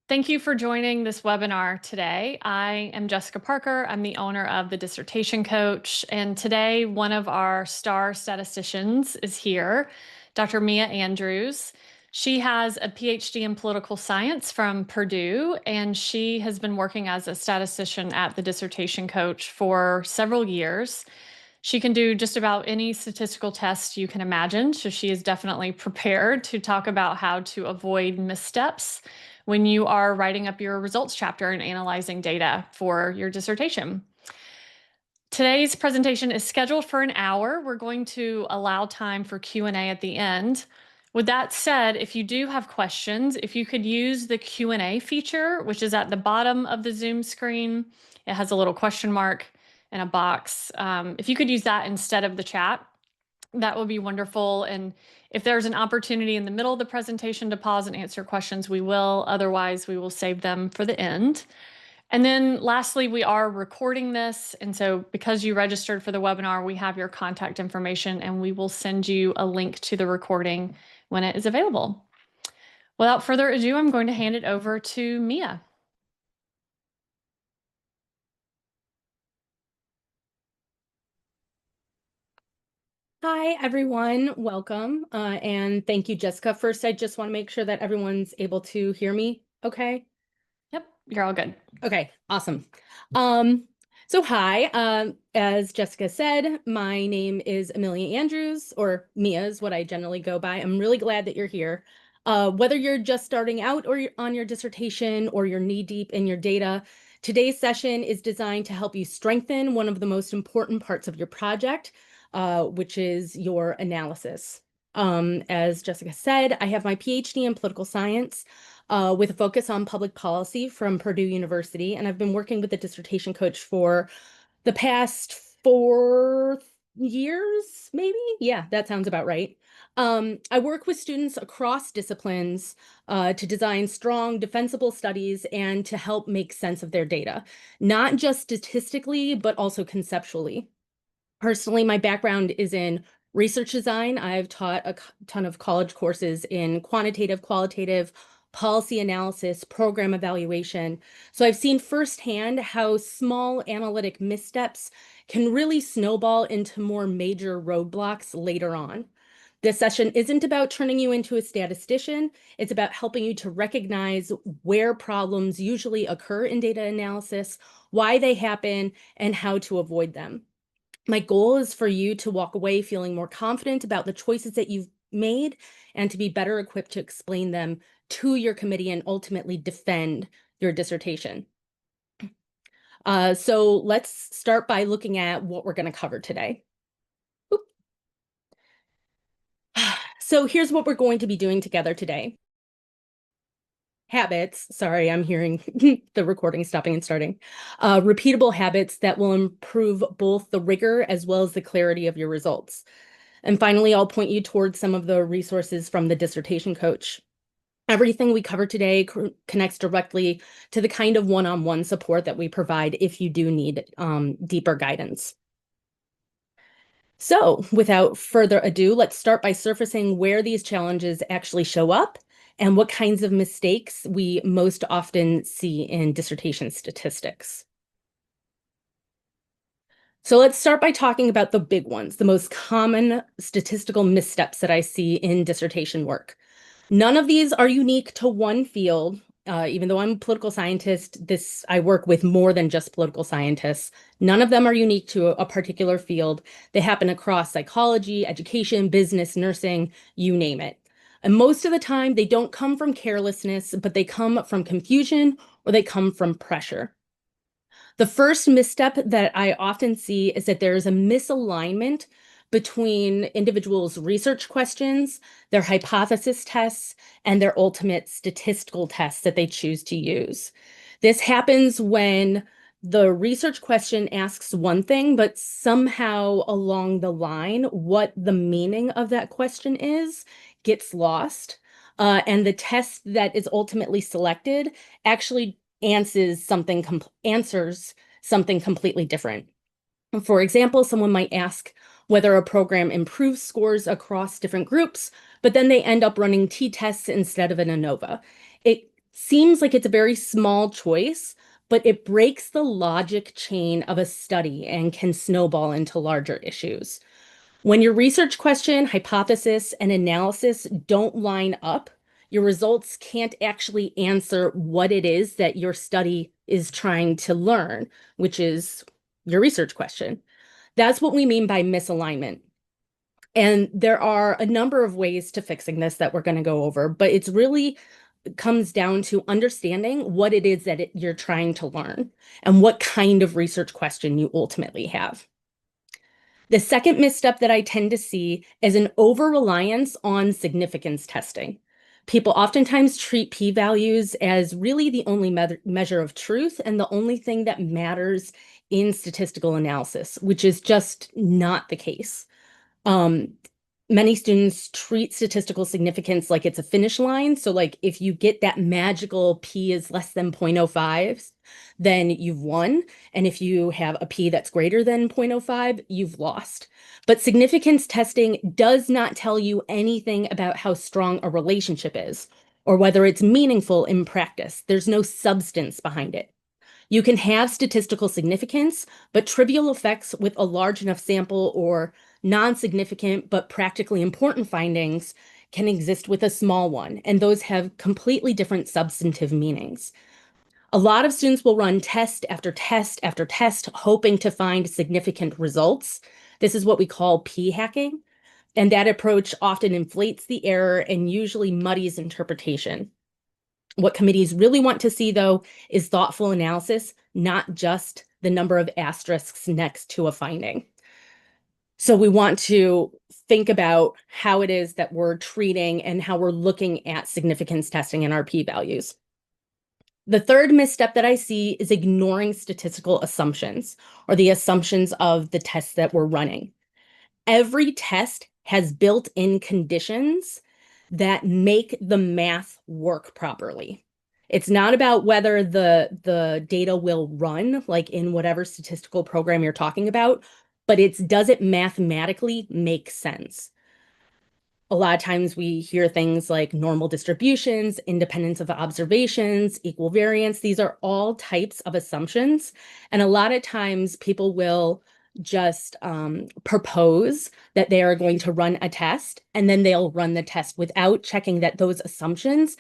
Thank you for joining this webinar today. I am Jessica Parker. I'm the owner of the Dissertation Coach. And today, one of our star statisticians is here, Dr. Mia Andrews. She has a PhD in political science from Purdue, and she has been working as a statistician at the Dissertation Coach for several years. She can do just about any statistical test you can imagine, so she is definitely prepared to talk about how to avoid missteps when you are writing up your results chapter and analyzing data for your dissertation. Today's presentation is scheduled for an hour. We're going to allow time for Q&A at the end. With that said, if you do have questions, if you could use the Q&A feature, which is at the bottom of the Zoom screen, it has a little question mark and a box. If you could use that instead of the chat, that would be wonderful. And if there's an opportunity in the middle of the presentation to pause and answer questions, we will. Otherwise, we will save them for the end. And then lastly, we are recording this. And so because you registered for the webinar, we have your contact information and we will send you a link to the recording when it is available. Without further ado, I'm going to hand it over to Mia. Hi, everyone. Welcome. And thank you, Jessica. First, I just want to make sure that everyone's able to hear me. Okay. Yep, you're all good. Okay, awesome. So hi, as Jessica said, my name is Amelia Andrews, or Mia is what I generally go by. I'm really glad that you're here. Whether you're just starting out or you're on your dissertation or you're knee-deep in your data, today's session is designed to help you strengthen one of the most important parts of your project, which is your analysis. As Jessica said, I have my PhD in political science with a focus on public policy from Purdue University, and I've been working with the Dissertation Coach for the past 4 years, maybe? Yeah, that sounds about right. I work with students across disciplines to design strong, defensible studies and to help make sense of their data, not just statistically, but also conceptually. Personally, my background is in research design. I've taught a ton of college courses in quantitative, qualitative, policy analysis, program evaluation. So I've seen firsthand how small analytic missteps can really snowball into more major roadblocks later on. This session isn't about turning you into a statistician. It's about helping you to recognize where problems usually occur in data analysis, why they happen, and how to avoid them. My goal is for you to walk away feeling more confident about the choices that you've made and to be better equipped to explain them to your committee and ultimately defend your dissertation. So let's start by looking at what we're going to cover today. Oop. So here's what we're going to be doing together today. Habits, sorry, I'm hearing the recording stopping and starting. Repeatable habits that will improve both the rigor as well as the clarity of your results. And finally, I'll point you towards some of the resources from the Dissertation Coach. Everything we cover today connects directly to the kind of one-on-one support that we provide if you do need deeper guidance. So without further ado, let's start by surfacing where these challenges actually show up and what kinds of mistakes we most often see in dissertation statistics. So let's start by talking about the big ones, the most common statistical missteps that I see in dissertation work. None of these are unique to one field. Even though I'm a political scientist, I work with more than just political scientists. None of them are unique to a particular field. They happen across psychology, education, business, nursing, you name it. And most of the time, they don't come from carelessness, but they come from confusion or they come from pressure. The first misstep that I often see is that there is a misalignment between individuals' research questions, their hypothesis tests, and their ultimate statistical tests that they choose to use. This happens when the research question asks one thing, but somehow along the line, what the meaning of that question is gets lost. And the test that is ultimately selected actually answers something completely different. For example, someone might ask whether a program improves scores across different groups, but then they end up running t-tests instead of an ANOVA. It Seems like it's a very small choice, but it breaks the logic chain of a study and can snowball into larger issues. When your research question, hypothesis, and analysis don't line up, your results can't actually answer what it is that your study is trying to learn, which is your research question. That's what we mean by misalignment. And there are a number of ways to fixing this that we're going to go over, but it's really comes down to understanding what it is that you're trying to learn and what kind of research question you ultimately have. The second misstep that I tend to see is an over-reliance on significance testing. People oftentimes treat p-values as really the only measure of truth and the only thing that matters in statistical analysis, which is just not the case. Um, Many students treat statistical significance like it's a finish line. So like if you get that magical p is less than 0.05, then you've won. And if you have a p that's greater than 0.05, you've lost. But significance testing does not tell you anything about how strong a relationship is or whether it's meaningful in practice. There's no substance behind it. You can have statistical significance, but trivial effects with a large enough sample or non-significant but practically important findings can exist with a small one, and those have completely different substantive meanings. A lot of students will run test after test after test, hoping to find significant results. This is what we call p-hacking, and that approach often inflates the error and usually muddies interpretation. What committees really want to see, though, is thoughtful analysis, not just the number of asterisks next to a finding. So we want to think about how it is that we're treating and how we're looking at significance testing in our p-values. The third misstep that I see is ignoring statistical assumptions or the assumptions of the tests that we're running. Every test has built-in conditions that make the math work properly. It's not about whether the data will run, like in whatever statistical program you're talking about, but it's does it mathematically make sense? A lot of times we hear things like normal distributions, independence of observations, equal variance. These are all types of assumptions. And a lot of times people will just propose that they are going to run a test, and then they'll run the test without checking that those assumptions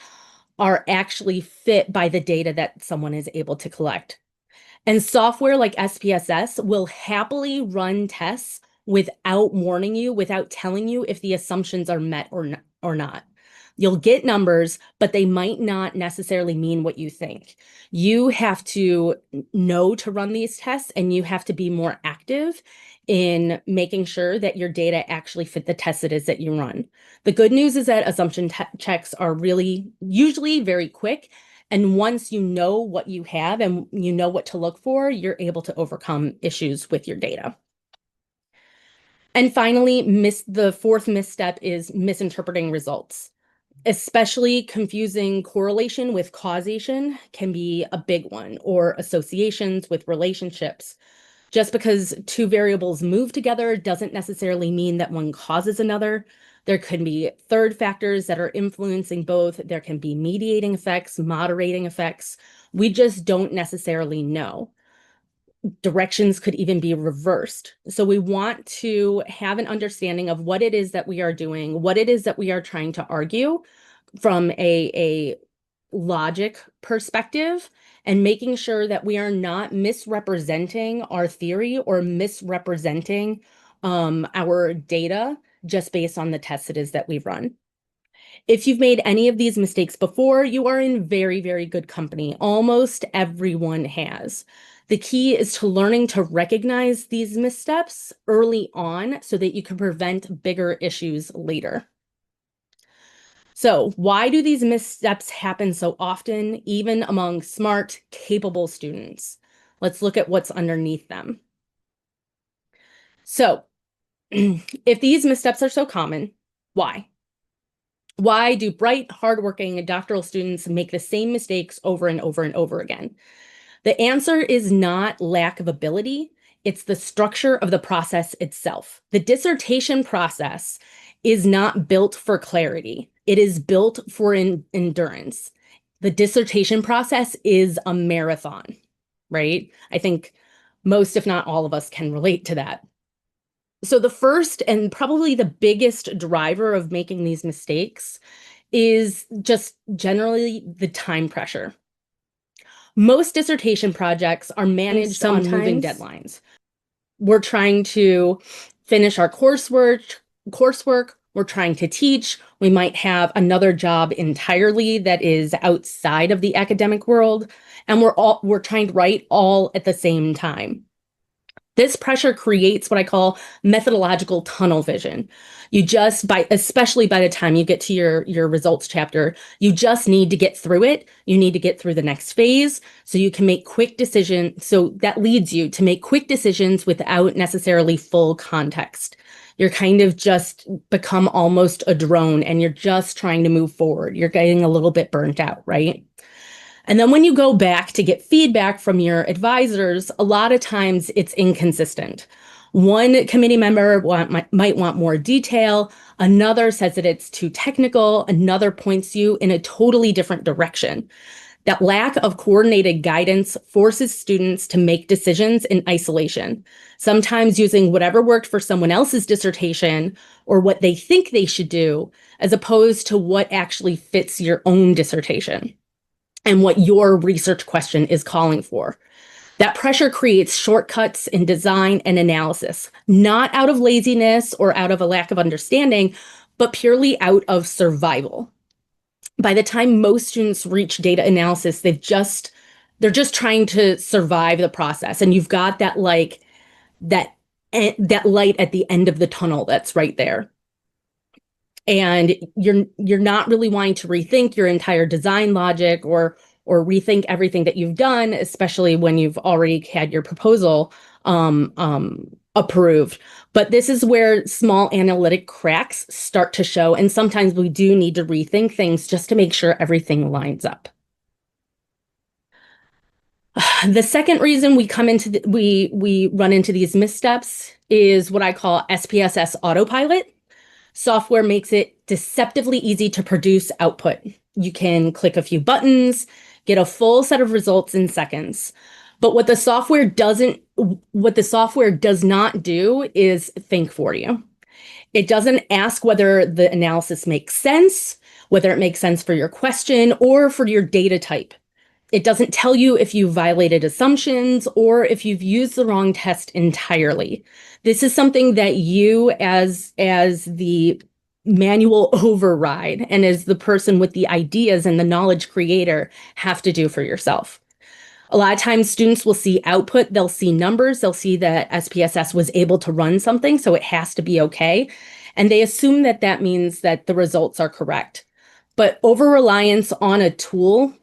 are actually fit by the data that someone is able to collect. And software like SPSS will happily run tests without warning you, without telling you if the assumptions are met or not. You'll get numbers, but they might not necessarily mean what you think. You have to know to run these tests, and you have to be more active in making sure that your data actually fit the tests it is that you run. The good news is that assumption checks are really usually very quick. And once you know what you have and you know what to look for, you're able to overcome issues with your data. And finally, the fourth misstep is misinterpreting results. Especially confusing correlation with causation can be a big one, or associations with relationships. Just because two variables move together doesn't necessarily mean that one causes another. There could be third factors that are influencing both. There can be mediating effects, moderating effects. We just don't necessarily know. Directions could even be reversed. So we want to have an understanding of what it is that we are doing, what it is that we are trying to argue from a logic perspective, and making sure that we are not misrepresenting our theory or misrepresenting our data just based on the tests it is that we've run. If you've made any of these mistakes before, you are in very, very good company. Almost everyone has. The key is to learning to recognize these missteps early on so that you can prevent bigger issues later. So why do these missteps happen so often, even among smart, capable students? Let's look at what's underneath them. So if these missteps are so common, why? Why do bright, hardworking doctoral students make the same mistakes over and over and over again? The answer is not lack of ability. It's the structure of the process itself. The dissertation process is not built for clarity. It is built for endurance. The dissertation process is a marathon, right? I think most, if not all of us, can relate to that. So the first and probably the biggest driver of making these mistakes is just generally the time pressure. Most dissertation projects are managed on moving deadlines. We're trying to finish our coursework, we're trying to teach, we might have another job entirely that is outside of the academic world, and we're trying to write all at the same time. This pressure creates what I call methodological tunnel vision. You just, especially by the time you get to your results chapter, you just need to get through it. You need to get through the next phase so you can make quick decisions. So that leads you to make quick decisions without necessarily full context. You're kind of just become almost a drone and you're just trying to move forward. You're getting a little bit burnt out, right? And then when you go back to get feedback from your advisors, a lot of times it's inconsistent. One committee member might want more detail. Another says that it's too technical. Another points you in a totally different direction. That lack of coordinated guidance forces students to make decisions in isolation, sometimes using whatever worked for someone else's dissertation or what they think they should do, as opposed to what actually fits your own dissertation and what your research question is calling for. That pressure creates shortcuts in design and analysis, not out of laziness or out of a lack of understanding, but purely out of survival. By the time most students reach data analysis, they're just trying to survive the process. And you've got that that light at the end of the tunnel that's right there. And you're not really wanting to rethink your entire design logic or rethink everything that you've done, especially when you've already had your proposal approved. But this is where small analytic cracks start to show, and sometimes we do need to rethink things just to make sure everything lines up. The second reason we we run into these missteps is what I call SPSS autopilot. Software makes it deceptively easy to produce output. You can click a few buttons, get a full set of results in seconds. But what the software does not do is think for you. It doesn't ask whether the analysis makes sense, whether it makes sense for your question or for your data type. It doesn't tell you if you violated assumptions or if you've used the wrong test entirely. This is something that you as the manual override and as the person with the ideas and the knowledge creator have to do for yourself. A lot of times students will see output, they'll see numbers, they'll see that SPSS was able to run something, so it has to be okay. And they assume that that means that the results are correct. But over-reliance on a tool,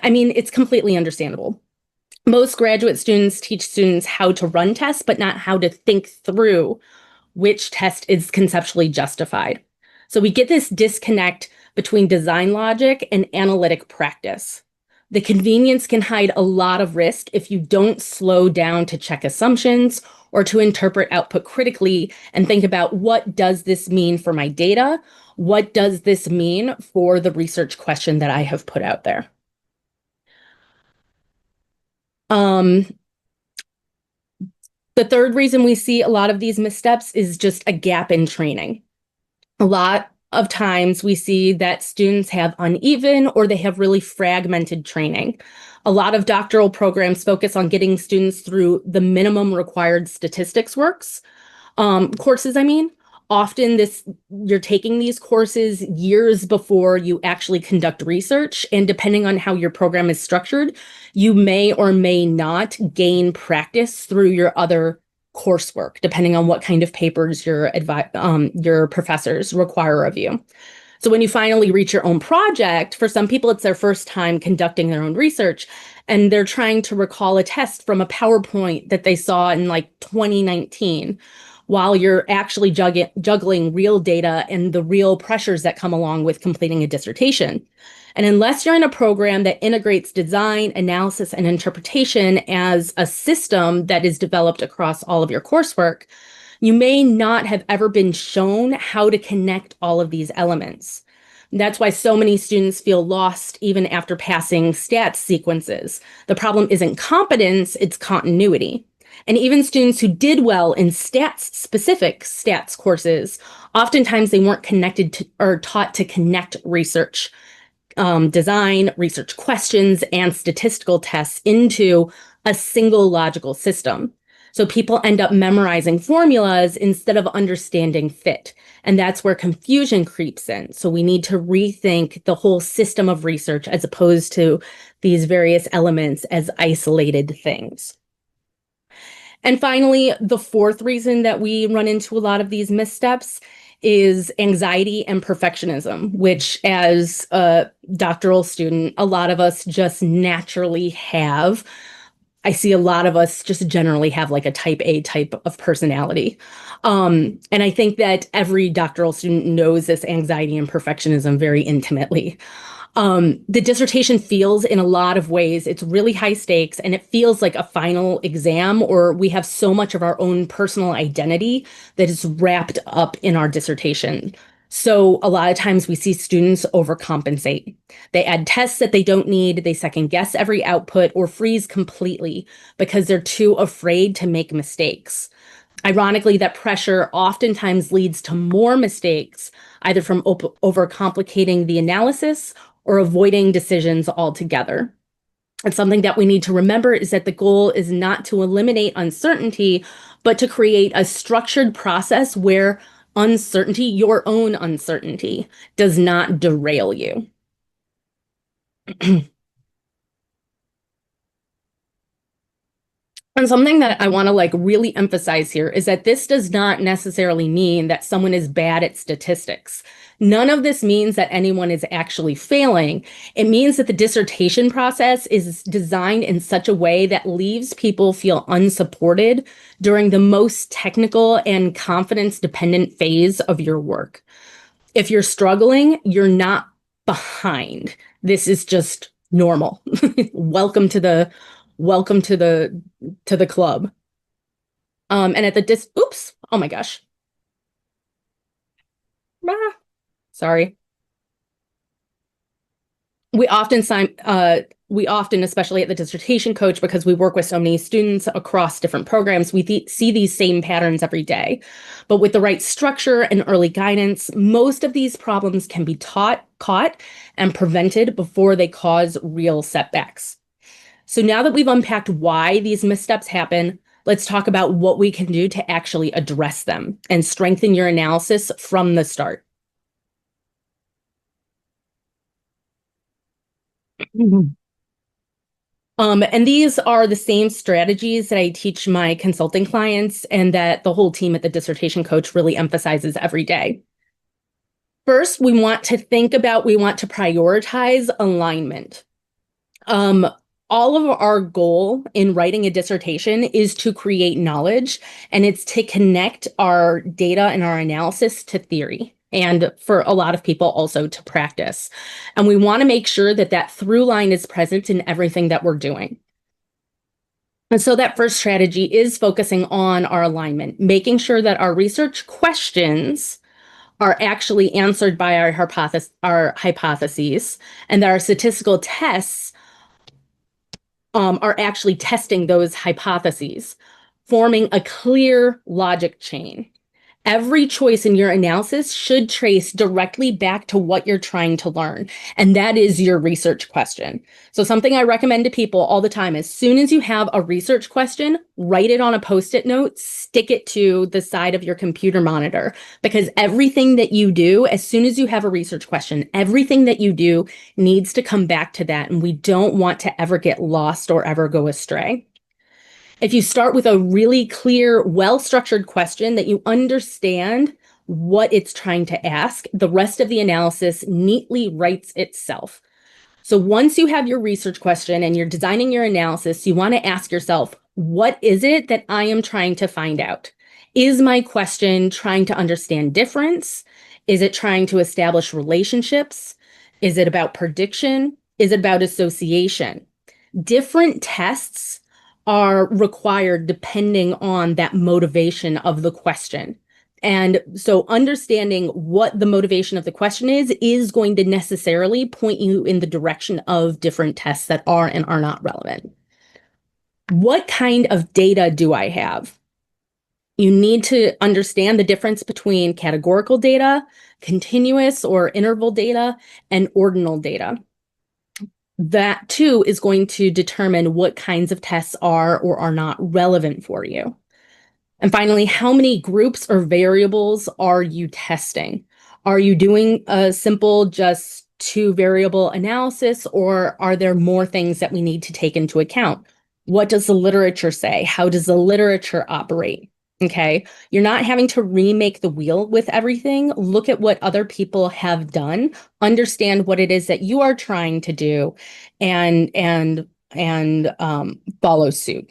I mean, it's completely understandable. Most graduate students teach students how to run tests, but not how to think through which test is conceptually justified. So we get this disconnect between design logic and analytic practice. The convenience can hide a lot of risk if you don't slow down to check assumptions or to interpret output critically and think about, what does this mean for my data? What does this mean for the research question that I have put out there? The third reason we see a lot of these missteps is just a gap in training. A lot of times we see that students have uneven or they have really fragmented training. A lot of doctoral programs focus on getting students through the minimum required statistics courses, I mean. Often you're taking these courses years before you actually conduct research, and depending on how your program is structured, you may or may not gain practice through your other coursework, depending on what kind of papers your professors require of you. So when you finally reach your own project, for some people, it's their first time conducting their own research, and they're trying to recall a test from a PowerPoint that they saw in like 2019, while you're actually juggling real data and the real pressures that come along with completing a dissertation. And unless you're in a program that integrates design, analysis, and interpretation as a system that is developed across all of your coursework, you may not have ever been shown how to connect all of these elements. That's why so many students feel lost even after passing stats sequences. The problem isn't competence, it's continuity. And even students who did well in specific stats courses, oftentimes they weren't connected to or taught to connect research design, research questions, and statistical tests into a single logical system. So people end up memorizing formulas instead of understanding fit. And that's where confusion creeps in. So we need to rethink the whole system of research as opposed to these various elements as isolated things. And finally, the fourth reason that we run into a lot of these missteps is anxiety and perfectionism, which as a doctoral student, a lot of us just naturally have. I see a lot of us just generally have like a type A type of personality. And I think that every doctoral student knows this anxiety and perfectionism very intimately. The dissertation feels in a lot of ways, it's really high stakes and it feels like a final exam, or we have so much of our own personal identity that is wrapped up in our dissertation. So a lot of times we see students overcompensate. They add tests that they don't need, they second guess every output or freeze completely because they're too afraid to make mistakes. Ironically, that pressure oftentimes leads to more mistakes, either from overcomplicating the analysis or avoiding decisions altogether. And something that we need to remember is that the goal is not to eliminate uncertainty, but to create a structured process where uncertainty, your own uncertainty, does not derail you. And something that I want to like really emphasize here is that this does not necessarily mean that someone is bad at statistics. None of this means that anyone is actually failing. It means that the dissertation process is designed in such a way that leaves people feel unsupported during the most technical and confidence dependent phase of your work. If you're struggling, you're not behind. This is just normal. Welcome to the club. And at the oops, oh my gosh. Ah, sorry. We often especially at the dissertation coach, because we work with so many students across different programs, we see these same patterns every day. But with the right structure and early guidance, most of these problems can be caught, and prevented before they cause real setbacks. So now that we've unpacked why these missteps happen, let's talk about what we can do to actually address them and strengthen your analysis from the start. And these are the same strategies that I teach my consulting clients and that the whole team at the Dissertation Coach really emphasizes every day. First, we want to prioritize alignment. All of our goal in writing a dissertation is to create knowledge, and it's to connect our data and our analysis to theory, and for a lot of people also to practice. And we want to make sure that that through line is present in everything that we're doing. And so that first strategy is focusing on our alignment, making sure that our research questions are actually answered by our hypotheses, and that our statistical tests are actually testing those hypotheses, forming a clear logic chain. Every choice in your analysis should trace directly back to what you're trying to learn, and that is your research question. So something I recommend to people all the time, as soon as you have a research question, write it on a Post-it note, stick it to the side of your computer monitor, because everything that you do, as soon as you have a research question, everything that you do needs to come back to that, and we don't want to ever get lost or ever go astray. If you start with a really clear, well-structured question that you understand what it's trying to ask, the rest of the analysis neatly writes itself. So once you have your research question and you're designing your analysis, you want to ask yourself, what is it that I am trying to find out? Is my question trying to understand difference? Is it trying to establish relationships? Is it about prediction? Is it about association? Different tests are required depending on that motivation of the question. And so understanding what the motivation of the question is going to necessarily point you in the direction of different tests that are and are not relevant. What kind of data do I have? You need to understand the difference between categorical data, continuous or interval data, and ordinal data. That too is going to determine what kinds of tests are or are not relevant for you. And finally, how many groups or variables are you testing? Are you doing a simple just two variable analysis, or are there more things that we need to take into account? What does the literature say? How does the literature operate? Okay, you're not having to remake the wheel with everything. Look at what other people have done, understand what it is that you are trying to do, and follow suit.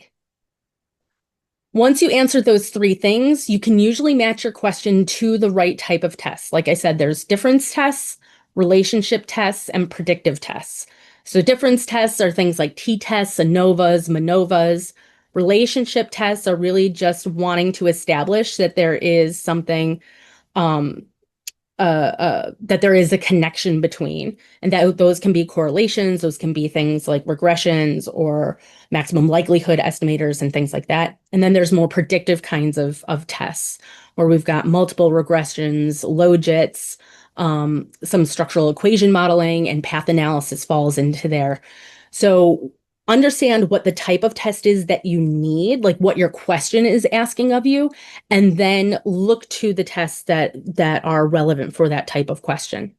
Once you answer those three things, you can usually match your question to the right type of test. Like I said, there's difference tests, relationship tests, and predictive tests. So difference tests are things like t-tests, ANOVAs, MANOVAs. Relationship tests are really just wanting to establish that there is something that there is a connection between, and that those can be correlations, those can be things like regressions or maximum likelihood estimators and things like that. And then there's more predictive kinds of tests where we've got multiple regressions, logits, some structural equation modeling, and path analysis falls into there. So understand what the type of test is that you need, like what your question is asking of you, and then look to the tests that are relevant for that type of question.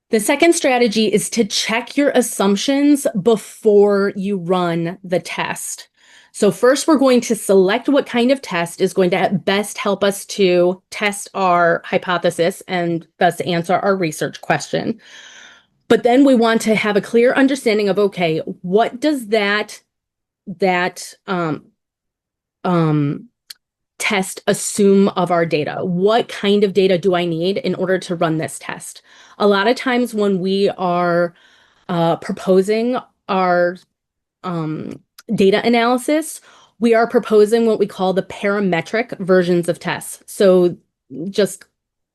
The second strategy is to check your assumptions before you run the test. So first, we're going to select what kind of test is going to best help us to test our hypothesis and thus answer our research question. But then we want to have a clear understanding of, okay, what does that test assume of our data? What kind of data do I need in order to run this test? A lot of times when we are proposing our data analysis, we are proposing what we call the parametric versions of tests. So just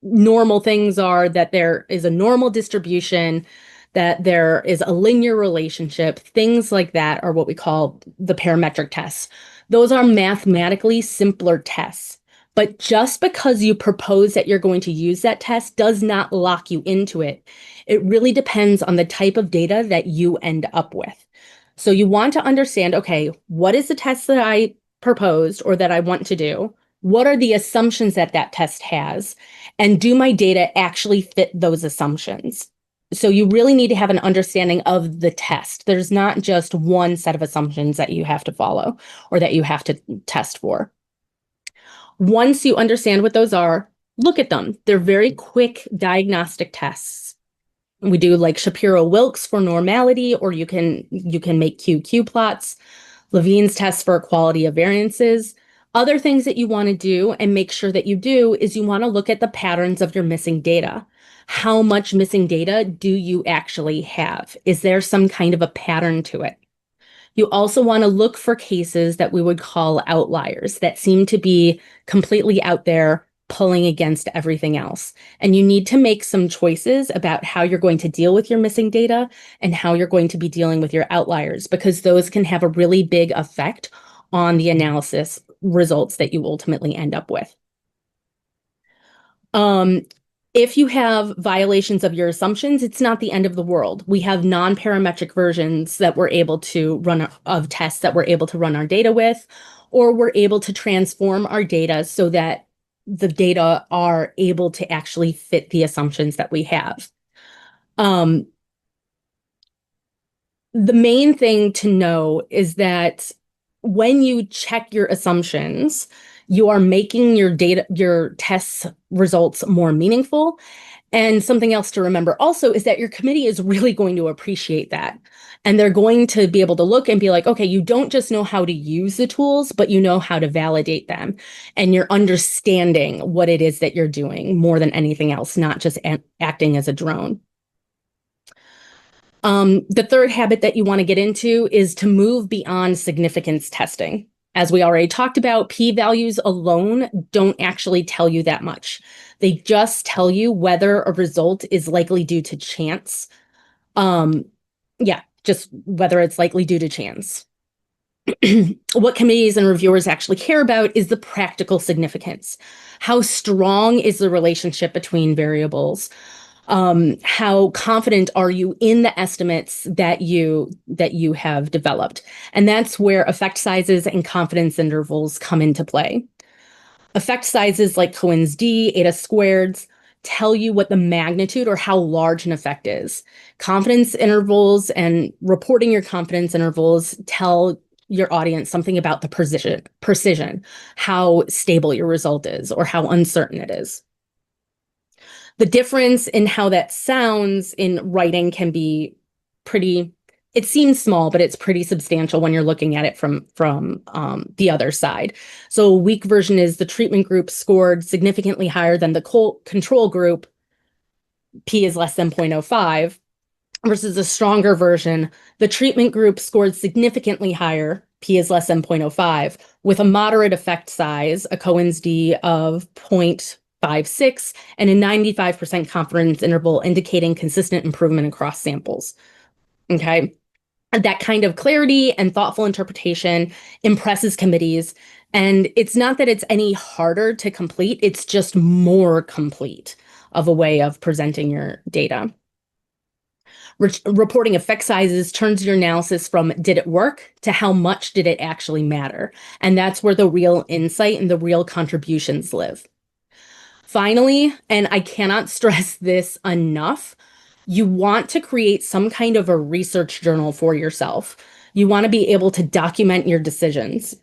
normal things are that there is a normal distribution, that there is a linear relationship. Things like that are what we call the parametric tests. Those are mathematically simpler tests. But just because you propose that you're going to use that test does not lock you into it. It really depends on the type of data that you end up with. So you want to understand, okay, what is the test that I proposed or that I want to do? What are the assumptions that that test has? And do my data actually fit those assumptions? So you really need to have an understanding of the test. There's not just one set of assumptions that you have to follow or that you have to test for. Once you understand what those are, look at them. They're very quick diagnostic tests. We do like Shapiro-Wilks for normality, or you can make QQ plots, Levene's test for equality of variances. Other things that you want to do and make sure that you do is you want to look at the patterns of your missing data. How much missing data do you actually have? Is there some kind of a pattern to it? You also want to look for cases that we would call outliers that seem to be completely out there pulling against everything else. And you need to make some choices about how you're going to deal with your missing data and how you're going to be dealing with your outliers, because those can have a really big effect on the analysis results that you ultimately end up with. If you have violations of your assumptions, it's not the end of the world. We have non-parametric versions that we're able to run of tests that we're able to run our data with, or we're able to transform our data so that the data are able to actually fit the assumptions that we have. The main thing to know is that when you check your assumptions, you are making your test results more meaningful. And something else to remember also is that your committee is really going to appreciate that. And they're going to be able to look and be like, okay, you don't just know how to use the tools, but you know how to validate them. And you're understanding what it is that you're doing more than anything else, not just acting as a drone. The third habit that you want to get into is to move beyond significance testing. As we already talked about, p-values alone don't actually tell you that much. They just tell you whether a result is likely due to chance. Yeah, just whether it's likely due to chance. What committees and reviewers actually care about is the practical significance. How strong is the relationship between variables? How confident are you in the estimates that you have developed? And that's where effect sizes and confidence intervals come into play. Effect sizes like Cohen's d, eta squareds, tell you what the magnitude or how large an effect is. Confidence intervals and reporting your confidence intervals tell your audience something about the precision, how stable your result is or how uncertain it is. The difference in how that sounds in writing can be pretty, it seems small, but it's pretty substantial when you're looking at it from the other side. So a weak version is the treatment group scored significantly higher than the control group, p is less than 0.05, versus a stronger version, the treatment group scored significantly higher, p is less than 0.05, with a moderate effect size, a Cohen's d of 0.56, and a 95% confidence interval indicating consistent improvement across samples. Okay. That kind of clarity and thoughtful interpretation impresses committees. And it's not that it's any harder to complete, it's just more complete of a way of presenting your data. Reporting effect sizes turns your analysis from did it work to how much did it actually matter? And that's where the real insight and the real contributions live. Finally, and I cannot stress this enough, you want to create some kind of a research journal for yourself. You want to be able to document your decisions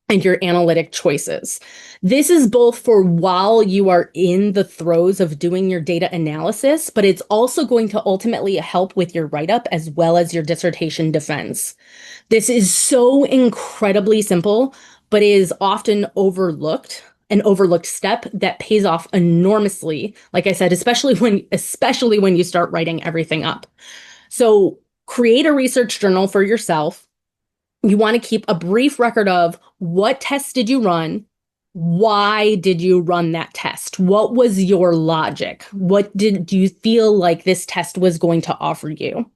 and your analytic choices. This is both for while you are in the throes of doing your data analysis, but it's also going to ultimately help with your write-up as well as your dissertation defense. This is so incredibly simple, but is often overlooked, an overlooked step that pays off enormously. Like I said, especially when you start writing everything up. So create a research journal for yourself. You want to keep a brief record of what tests did you run? Why did you run that test? What was your logic? What did you feel like this test was going to offer you?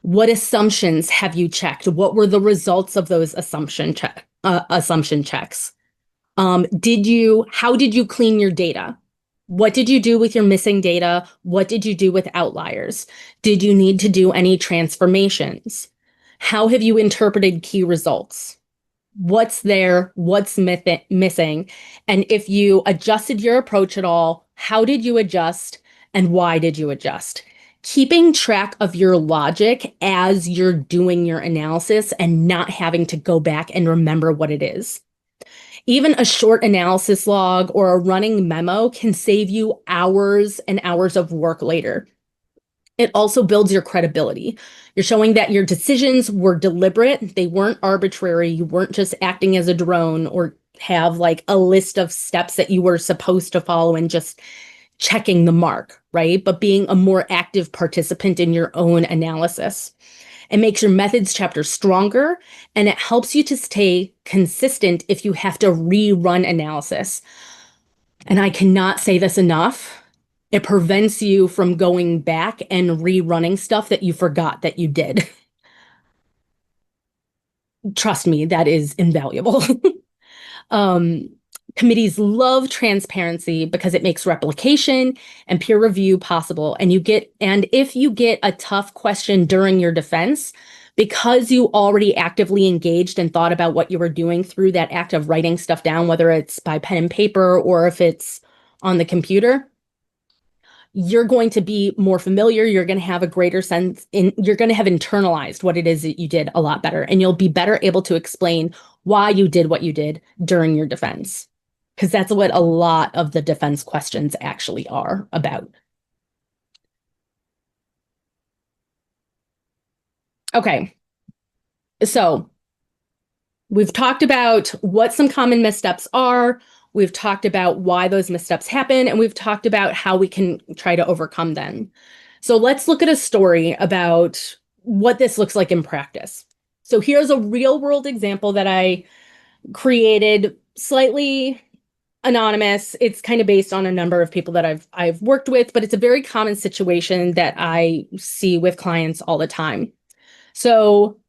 What assumptions have you checked? What were the results of those assumption checks? How did you clean your data? What did you do with your missing data? What did you do with outliers? Did you need to do any transformations? How have you interpreted key results? What's there? What's missing? And if you adjusted your approach at all, how did you adjust and why did you adjust? Keeping track of your logic as you're doing your analysis and not having to go back and remember what it is. Even a short analysis log or a running memo can save you hours and hours of work later. It also builds your credibility. You're showing that your decisions were deliberate. They weren't arbitrary. You weren't just acting as a drone or have like a list of steps that you were supposed to follow and just checking the mark, right? But being a more active participant in your own analysis. It makes your methods chapter stronger, and it helps you to stay consistent if you have to rerun analysis. And I cannot say this enough. It prevents you from going back and rerunning stuff that you forgot that you did. Trust me, that is invaluable. Committees love transparency because it makes replication and peer review possible. And if you get a tough question during your defense, because you already actively engaged and thought about what you were doing through that act of writing stuff down, whether it's by pen and paper or if it's on the computer, you're going to be more familiar. You're going to have a greater sense you're going to have internalized what it is that you did a lot better. And you'll be better able to explain why you did what you did during your defense. Because that's what a lot of the defense questions actually are about. Okay. So we've talked about what some common missteps are. We've talked about why those missteps happen, and we've talked about how we can try to overcome them. So let's look at a story about what this looks like in practice. So here's a real world example that I created slightly anonymous. It's kind of based on a number of people that I've worked with, but it's a very common situation that I see with clients all the time. So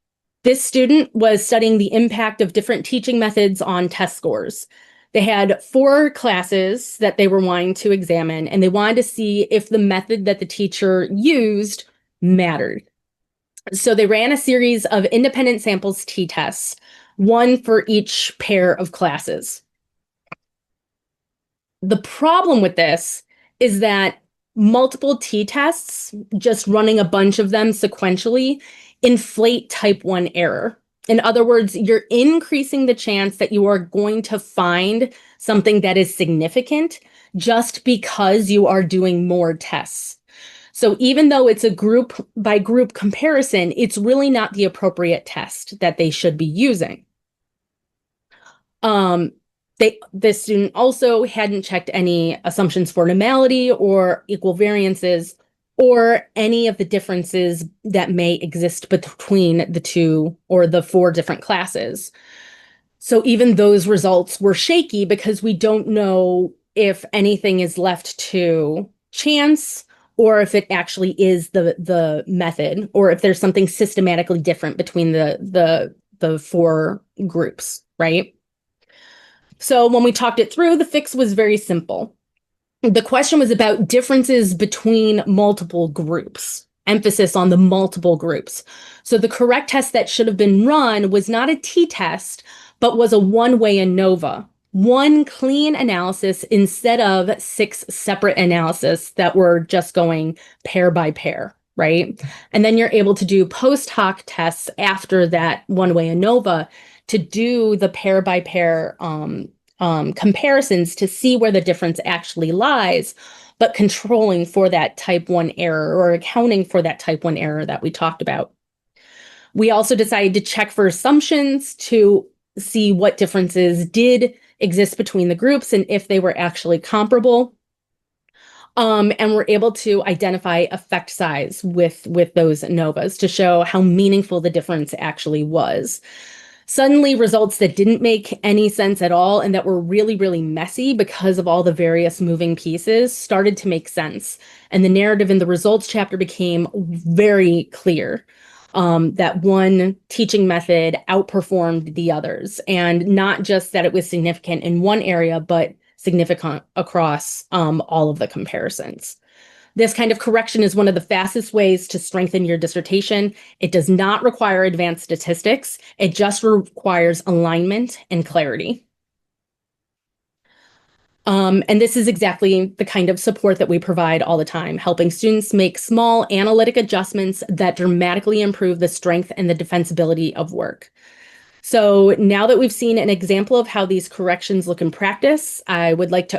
this student was studying the impact of different teaching methods on test scores. They had 4 classes that they were wanting to examine, and they wanted to see if the method that the teacher used mattered. So they ran a series of independent samples t-tests, one for each pair of classes. The problem with this is that multiple t-tests, just running a bunch of them sequentially, inflate type 1 error. In other words, you're increasing the chance that you are going to find something that is significant just because you are doing more tests. So even though it's a group by group comparison, it's really not the appropriate test that they should be using. This student also hadn't checked any assumptions for normality or equal variances or any of the differences that may exist between the 2 or the 4 different classes. So even those results were shaky because we don't know if anything is left to chance or if it actually is the method, or if there's something systematically different between the 4 groups, right? So when we talked it through, the fix was very simple. The question was about differences between multiple groups, emphasis on the multiple groups. So the correct test that should have been run was not a t-test, but was a one-way ANOVA, one clean analysis instead of 6 separate analyses that were just going pair by pair, right? And then you're able to do post hoc tests after that one-way ANOVA to do the pair by pair comparisons to see where the difference actually lies, but controlling for that type 1 error or accounting for that type 1 error that we talked about. We also decided to check for assumptions to see what differences did exist between the groups and if they were actually comparable. And we're able to identify effect size with those ANOVAs to show how meaningful the difference actually was. Suddenly, results that didn't make any sense at all and that were really, really messy because of all the various moving pieces started to make sense. And the narrative in the results chapter became very clear. That one teaching method outperformed the others, and not just that it was significant in one area, but significant across all of the comparisons. This kind of correction is one of the fastest ways to strengthen your dissertation. It does not require advanced statistics. It just requires alignment and clarity. And this is exactly the kind of support that we provide all the time, helping students make small analytic adjustments that dramatically improve the strength and the defensibility of work. So now that we've seen an example of how these corrections look in practice, I would like to